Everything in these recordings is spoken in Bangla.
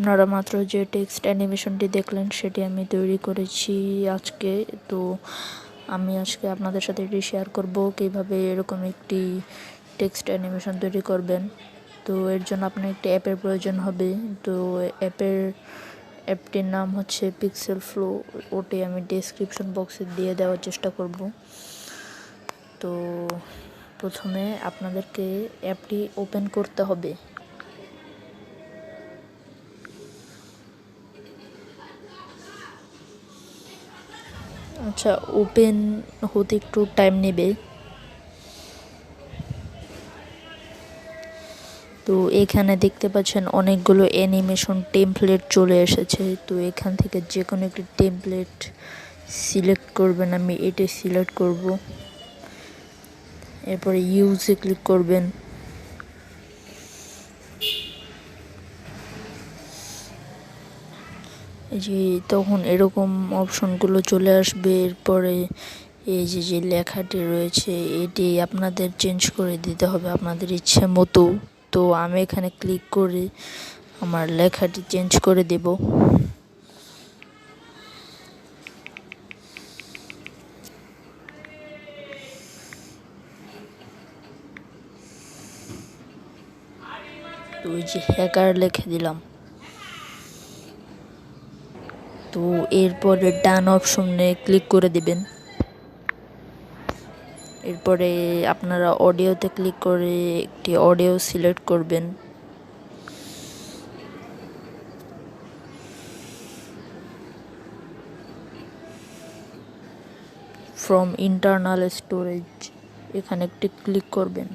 আপনারা মাত্র যে টেক্সট অ্যানিমেশনটি দেখলেন সেটি আমি তৈরি করেছি আজকে। তো আমি আজকে আপনাদের সাথে এটি শেয়ার করব কিভাবে এরকম একটি টেক্সট অ্যানিমেশন তৈরি করবেন। তো এর জন্য আপনার একটি অ্যাপের প্রয়োজন হবে। তো অ্যাপটির নাম হচ্ছে পিক্সেল ফ্লো। ওটি আমি ডেসক্রিপশন বক্সে দিয়ে দেওয়ার চেষ্টা করব। তো প্রথমে আপনাদেরকে অ্যাপটি ওপেন করতে হবে। আচ্ছা, ওপেন হতে একটু টাইম নেবে। তো এখানে দেখতে পাচ্ছেন অনেকগুলো অ্যানিমেশন টেমপ্লেট চলে এসেছে। তো এখান থেকে যে কোনো একটি টেমপ্লেট সিলেক্ট করবেন। আমি এটা সিলেক্ট করব। এরপরে ইউজে ক্লিক করবেন। এই যে তখন এরকম অপশনগুলো চলে আসবে। এরপরে এই যে লেখাটি রয়েছে এটি আপনাদের চেঞ্জ করে দিতে হবে আপনাদের ইচ্ছে মতো। তো আমি এখানে ক্লিক করে আমার লেখাটি চেঞ্জ করে দেব। তো এই যে হ্যাকার লিখে দিলাম। তো এরপরে ডান অপশনে ক্লিক করে দিবেন। এরপরে আপনারা অডিওতে ক্লিক করে একটি অডিও সিলেক্ট করবেন। ফ্রম ইন্টারনাল স্টোরেজ এখানে একটি ক্লিক করবেন।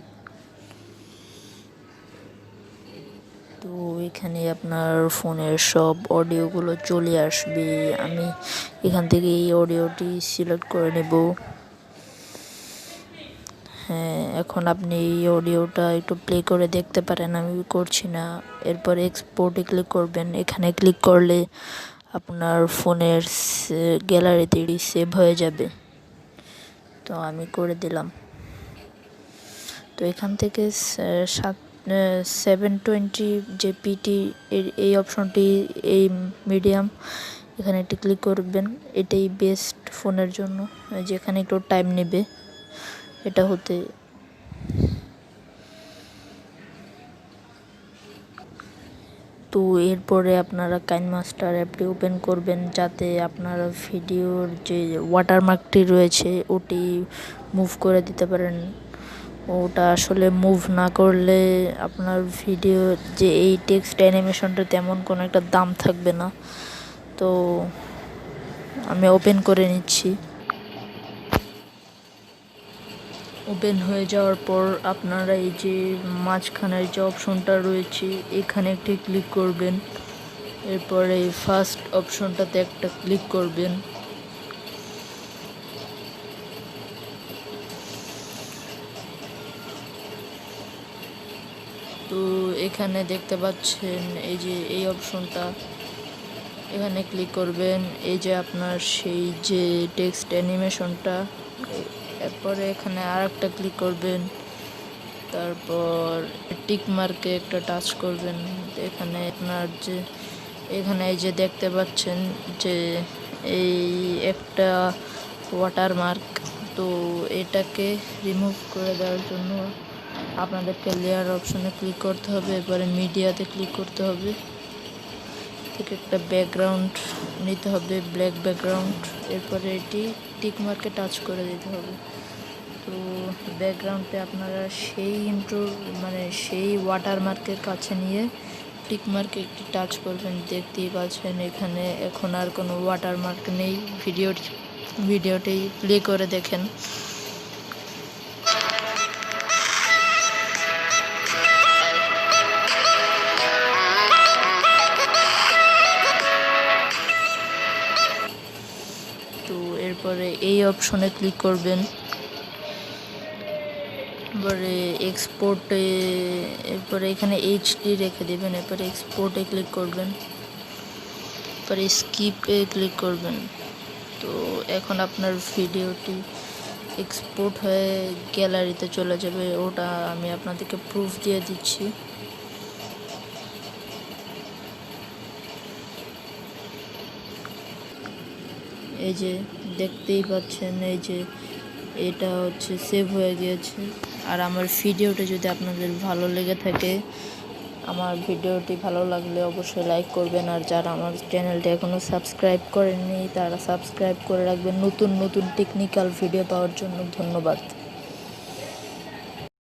তো এখানে আপনার ফোনের সব অডিওগুলো চলে আসবে। আমি এখান থেকে এই অডিওটি সিলেক্ট করে নেব। হ্যাঁ, এখন আপনি এই অডিওটা একটু প্লে করে দেখতে পারেন, আমি করছি না। এরপর এক্সপোর্টে ক্লিক করবেন। এখানে ক্লিক করলে আপনার ফোনের গ্যালারিতে সেভ হয়ে যাবে। তো আমি করে দিলাম। তো এখান থেকে 720 যে পিটি এই অপশনটি এই মিডিয়াম এখানে একটি ক্লিক করবেন। এটাই বেস্ট ফোনের জন্য, যেখানে একটু টাইম নেবে এটা হতে। তো এরপরে আপনারা কাইনমাস্টার অ্যাপটি ওপেন করবেন, যাতে আপনারা ভিডিওর যে ওয়াটারমার্কটি রয়েছে ওটি মুভ করে দিতে পারেন। ওটা আসলে মুভ না করলে আপনার ভিডিও যে এই টেক্সট অ্যানিমেশনটা তেমন কোনো একটা দাম থাকবে না। তো আমি ওপেন করে নিচ্ছি। ওপেন হয়ে যাওয়ার পর আপনারা এই যে মাঝখানের যে অপশনটা রয়েছে এখানে একটি ক্লিক করবেন। এরপরে ফার্স্ট অপশনটাতে একটা ক্লিক করবেন। তো এখানে দেখতে পাচ্ছেন এই যে এই অপশনটা, এখানে ক্লিক করবেন। এই যে আপনার সেই যে টেক্সট অ্যানিমেশনটা, এরপরে এখানে আর একটা ক্লিক করবেন। তারপর টিক মার্কে একটা টাচ করবেন। এখানে আপনার যে এখানে এই যে দেখতে পাচ্ছেন যে এই একটা ওয়াটারমার্ক, তো এটাকে রিমুভ করে দেওয়ার জন্য আপনাদেরকে লেয়ার অপশনে ক্লিক করতে হবে। এবারে মিডিয়াতে ক্লিক করতে হবে। থেকে একটা ব্যাকগ্রাউন্ড নিতে হবে, ব্ল্যাক ব্যাকগ্রাউন্ড। এরপরে এটি টিক মার্কে টাচ করে দিতে হবে। তো ব্যাকগ্রাউন্ডে আপনারা সেই সেই ওয়াটারমার্কের কাছে নিয়ে টিক মার্কে একটি টাচ করবেন। দেখতেই পাচ্ছেন এখানে এখন আর কোনো ওয়াটারমার্ক নেই। ভিডিওটি প্লে করে দেখেন। তো এরপরে এই অপশনে ক্লিক করবেন। এরপরে এক্সপোর্টে, এরপরে এখানে এইচডি রেখে দেবেন। এরপরে এক্সপোর্টে ক্লিক করবেন। এরপরে স্কিপে ক্লিক করবেন। তো এখন আপনার ভিডিওটি এক্সপোর্ট হয়ে গ্যালারিতে চলে যাবে। ওটা আমি আপনাদেরকে প্রুফ দিয়ে দিচ্ছি। এই যে দেখতেই পাচ্ছেন, এই যে এটা হচ্ছে সেভ হয়ে গিয়েছে। আর আমার ভিডিওটা যদি আপনাদের ভালো লেগে থাকে, আমার ভিডিওটি ভালো লাগলে অবশ্যই লাইক করবেন। আর যারা আমার চ্যানেলটি এখনও সাবস্ক্রাইব করেননি তারা সাবস্ক্রাইব করে রাখবেন নতুন নতুন টেকনিক্যাল ভিডিও পাওয়ার জন্য। ধন্যবাদ।